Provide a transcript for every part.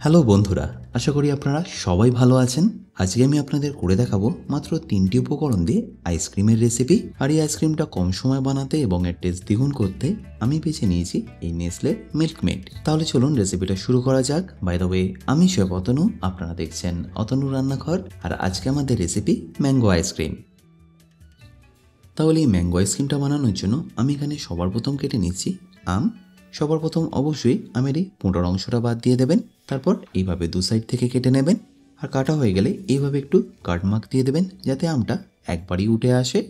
Hello বন্ধুরা, আশা করি আপনারা সবাই ভালো আছেন। আজকে আমি আপনাদের করে দেখাবো মাত্র 3টি উপকরণ দিয়ে আইসক্রিমের রেসিপি। আর এই আইসক্রিমটা কম সময় বানাতে এবং এর টেস্ট দ্বিগুণ করতে আমি বেছে নিয়েছি এই নেসলের মিল্কমেড। তাহলে চলুন রেসিপিটা শুরু করা যাক। বাই দ্য ওয়ে, আমি শেফ অতনু, আপনারা দেখছেন অতনু রান্নাঘর। আর আজকে আমাদের রেসিপি ম্যাঙ্গো আইসক্রিম। তাহলে এই ম্যাঙ্গো আইসক্রিমটা বানানোর জন্য আমি এখানে সবার প্রথম কেটে নিচ্ছি আম। সবার প্রথম অবশ্যই আমের এই পুঁটার অংশটা বাদ দিয়ে দেবেন। তারপর এইভাবে দু সাইড থেকে কেটে নেবেন। আর কাটা হয়ে গেলে এইভাবে একটু কাট মার্ক দিয়ে দেবেন যাতে আমটা একবারই উঠে আসে।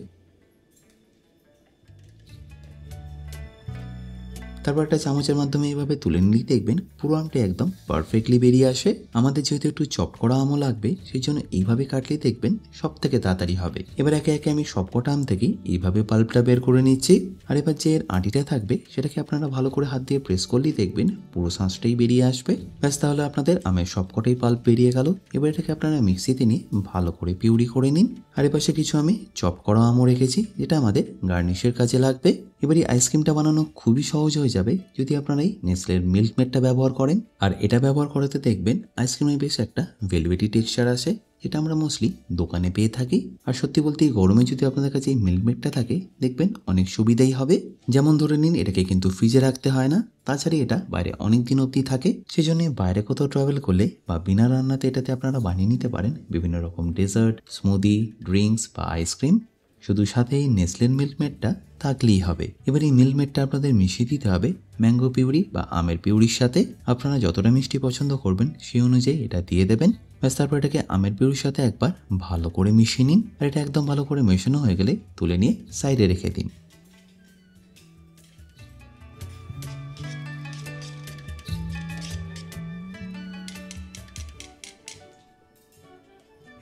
তারপর একটা চামচের মাধ্যমে এইভাবে তুলে নিলেই দেখবেন পুরো আমটা একদম পারফেক্টলি বেরিয়ে আসে। আমাদের যেহেতু একটু চপ করা আমও লাগবে, সেই জন্য এইভাবে কাটলেই দেখবেন সব থেকে তাড়াতাড়ি হবে। এবার একে একে আমি সবকটা আম থেকে এইভাবে পাল্পটা বের করে নিচ্ছি। আর এবার যে এর আঁটিটা থাকবে সেটাকে আপনারা ভালো করে হাত দিয়ে প্রেস করলেই দেখবেন পুরো শাঁসটাই বেরিয়ে আসবে। ব্যাস, তাহলে আপনাদের আমের সবকটাই পাল্প বেরিয়ে গেল। এবার এটাকে আপনারা মিক্সিতে নিয়ে ভালো করে পিউরি করে নিন। আর এপাশে কিছু আমি চপ করা আমও রেখেছি, যেটা আমাদের গার্নিশের কাজে লাগবে। এবার এই আইসক্রিমটা বানানো খুবই সহজ হয়ে যাবে যদি আপনারা এই নেসলের মিল্কমেডটা ব্যবহার করেন। আর এটা ব্যবহার করাতে দেখবেন আইসক্রিমে বেশ একটা ভেলভেটি টেক্সচার আসে, যেটা আমরা মোস্টলি দোকানে পেয়ে থাকি। আর সত্যি বলতে এই গরমে যদি আপনাদের কাছে এই মিল্কমেডটা থাকে, দেখবেন অনেক সুবিধাই হবে। যেমন ধরে নিন, এটাকে কিন্তু ফ্রিজে রাখতে হয় না। তাছাড়া এটা বাইরে অনেক দিন অবধি থাকে। সেই জন্য বাইরে কোথাও ট্রাভেল করলে বা বিনা রান্নাতে এটাতে আপনারা বানিয়ে নিতে পারেন বিভিন্ন রকম ডেজার্ট, স্মুদি, ড্রিঙ্কস বা আইসক্রিম। শুধু সাথে এই নেসলের মিল্কমেডটা থাকলেই হবে। এবার এই মিল্কমেডটা আপনাদের মিশিয়ে দিতে হবে ম্যাঙ্গো পিউরি বা আমের পিউরির সাথে। আপনারা যতটা মিষ্টি পছন্দ করবেন সেই অনুযায়ী এটা দিয়ে দেবেন। ব্যাস, তারপর এটাকে আমের পিউরির সাথে একবার ভালো করে মিশিয়ে নিন। আর এটা একদম ভালো করে মেশানো হয়ে গেলে তুলে নিয়ে সাইডে রেখে দিন।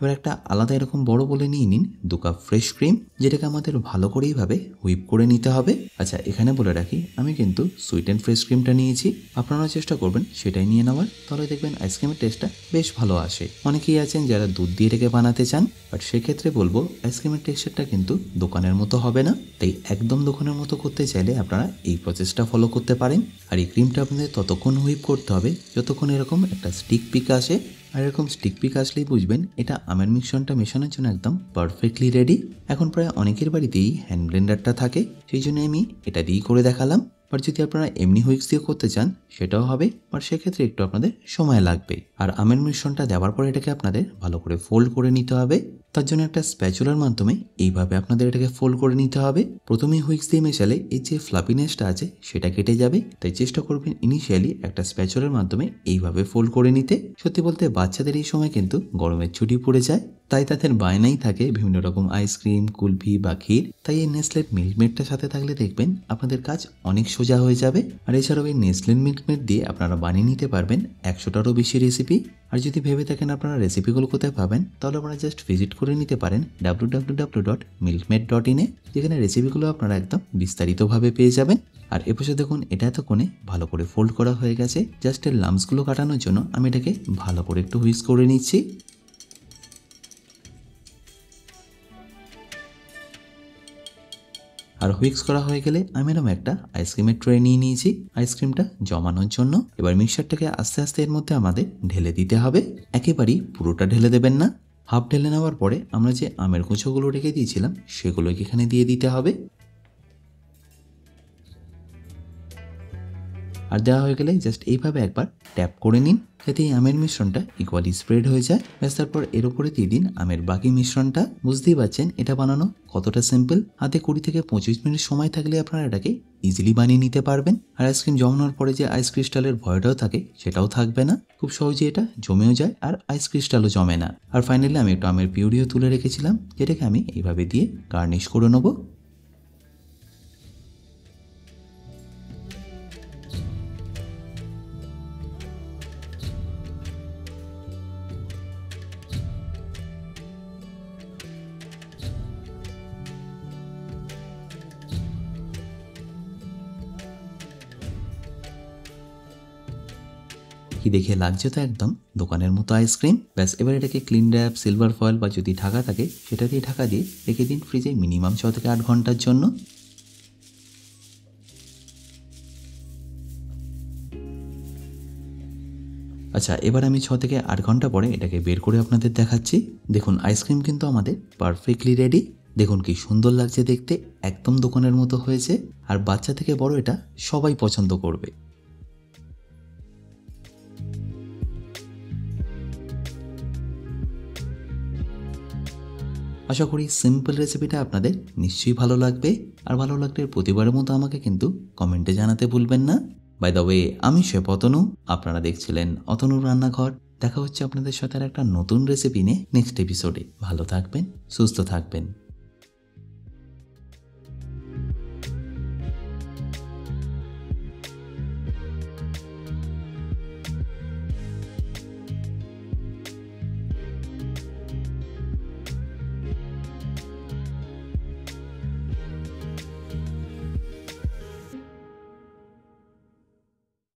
এবার একটা আলাদা এরকম বড় বলে নিয়ে নিন 2 কাপ ফ্রেশ ক্রিম, যেটাকে আমাদের ভালো করে এইভাবে হুইপ করে নিতে হবে। আচ্ছা, এখানে বলে রাখি আমি কিন্তু সুইট অ্যান্ড ফ্রেশ ক্রিমটা নিয়েছি। আপনারা চেষ্টা করবেন সেটাই নিয়ে নেওয়ার, তাহলে দেখবেন আইসক্রিমের টেস্টটা বেশ ভালো আসে। অনেকেই আছেন যারা দুধ দিয়ে এটাকে বানাতে চান, বাট সেক্ষেত্রে বলবো আইসক্রিমের টেক্সচারটা কিন্তু দোকানের মতো হবে না। তাই একদম দোকানের মতো করতে চাইলে আপনারা এই প্রসেসটা ফলো করতে পারেন। আর এই ক্রিমটা আপনাদের ততক্ষণ হুইপ করতে হবে যতক্ষণ এরকম একটা স্টিক পিক আসে। আর এরকম স্টিক পিক আসলেই বুঝবেন এটা আমের মিশ্রণটা মেশানোর জন্য একদম পারফেক্টলি রেডি। এখন প্রায় অনেকের বাড়িতেই হ্যান্ড ব্লেন্ডারটা থাকে, সেই জন্য আমি এটা দিয়েই করে দেখালাম। বাট যদি আপনারা এমনি হুইক্স দিয়ে করতে চান সেটাও হবে, বাট সেক্ষেত্রে একটু আপনাদের সময় লাগবে। আর আমের মিশ্রণটা দেওয়ার পরে এটাকে আপনাদের ভালো করে ফোল্ড করে নিতে হবে। তার জন্য একটা স্প্যাচুলার মাধ্যমে এইভাবে আপনাদের এটাকে ফোল্ড করে নিতে হবে। প্রথমেই হুইক্স দিয়ে মেশালে এই যে ফ্লাপিনেসটা আছে সেটা কেটে যাবে। তাই চেষ্টা করবেন ইনিশিয়ালি একটা স্প্যাচুলার মাধ্যমে এইভাবে ফোল্ড করে নিতে। সত্যি বলতে বাচ্চাদের এই সময় কিন্তু গরমের ছুটি পড়ে যায়, তাই তাদের বায়নাই থাকে বিভিন্ন রকম আইসক্রিম, কুলফি বা ক্ষীর। তাই এই নেসলের মিল্কমেডটার সাথে থাকলে দেখবেন আপনাদের কাজ অনেক সোজা হয়ে যাবে। আর এছাড়াও এই নেসলের মিল্কমেড দিয়ে আপনারা বানিয়ে নিতে পারবেন 100টারও বেশি রেসিপি। আর যদি ভেবে থাকেন আপনারা রেসিপিগুলো কোথায় পাবেন, তাহলে আপনারা জাস্ট ভিজিট করে নিতে পারেন www.milkmaid.in এ, যেখানে রেসিপিগুলো আপনারা একদম বিস্তারিতভাবে পেয়ে যাবেন। আর এপাশে দেখুন এটা এতক্ষণে ভালো করে ফোল্ড করা হয়ে গেছে। জাস্ট এর লাম্পসগুলো কাটানোর জন্য আমি এটাকে ভালো করে একটু হুইস্ক করে নিচ্ছি। আর হুইক্স করা হয়ে গেলে আমি এরকম একটা আইসক্রিমের ট্রে নিয়ে নিয়েছি আইসক্রিমটা জমানোর জন্য। এবার মিক্সচারটাকে আস্তে আস্তে এর মধ্যে আমাদের ঢেলে দিতে হবে। একেবারেই পুরোটা ঢেলে দেবেন না, হাফ ঢেলে নেওয়ার পরে আমরা যে আমের কুঁচোগুলো রেখে দিয়েছিলাম সেগুলোকে এখানে দিয়ে দিতে হবে। আর দেওয়া হয়ে গেলে জাস্ট এইভাবে একবার ট্যাপ করে নিন যাতে এই আমের মিশ্রণটা ইকুয়ালি স্প্রেড হয়ে যায়। ব্যাস, তারপর এর উপরে দিয়ে দিন আমের বাকি মিশ্রণটা। বুঝতেই পারছেন এটা বানানো কতটা সিম্পল। হাতে 20 থেকে 25 মিনিট সময় থাকলে আপনারা এটাকে ইজিলি বানিয়ে নিতে পারবেন। আর আইসক্রিম জমানোর পরে যে আইস ক্রিস্টালের ভয়টাও থাকে সেটাও থাকবে না। খুব সহজে এটা জমেও যায় আর আইস ক্রিস্টালও জমে না। আর ফাইনালি আমি একটু আমের পিউরিও তুলে রেখেছিলাম, যেটাকে আমি এইভাবে দিয়ে গার্নিশ করে নেবো। কি দেখে লাগছে তো একদম দোকানের মতো আইসক্রিম। ব্যাস, এবার এটাকে ক্লিন র্যাপ, সিলভার ফয়েল বা যদি ঢাকা থাকে সেটা দিয়ে ঢাকা দিয়ে রেখে দিন ফ্রিজে মিনিমাম 6 থেকে 8 ঘন্টার জন্য। আচ্ছা, এবার আমি 6 থেকে 8 ঘন্টা পরে এটাকে বের করে আপনাদের দেখাচ্ছি। দেখুন আইসক্রিম কিন্তু আমাদের পারফেক্টলি রেডি। দেখুন কি সুন্দর লাগছে দেখতে, একদম দোকানের মতো হয়েছে। আর বাচ্চা থেকে বড় এটা সবাই পছন্দ করবে। আশা করি সিম্পল রেসিপিটা আপনাদের নিশ্চয়ই ভালো লাগবে। আর ভালো লাগলে প্রতিবারের মতো আমাকে কিন্তু কমেন্টে জানাতে ভুলবেন না। বাই দ্য ওয়ে, আমি শেফ অতনু, আপনারা দেখছিলেন অতনুর রান্নাঘর। দেখা হচ্ছে আপনাদের সাথে আর একটা নতুন রেসিপি নিয়ে নেক্সট এপিসোডে। ভালো থাকবেন, সুস্থ থাকবেন।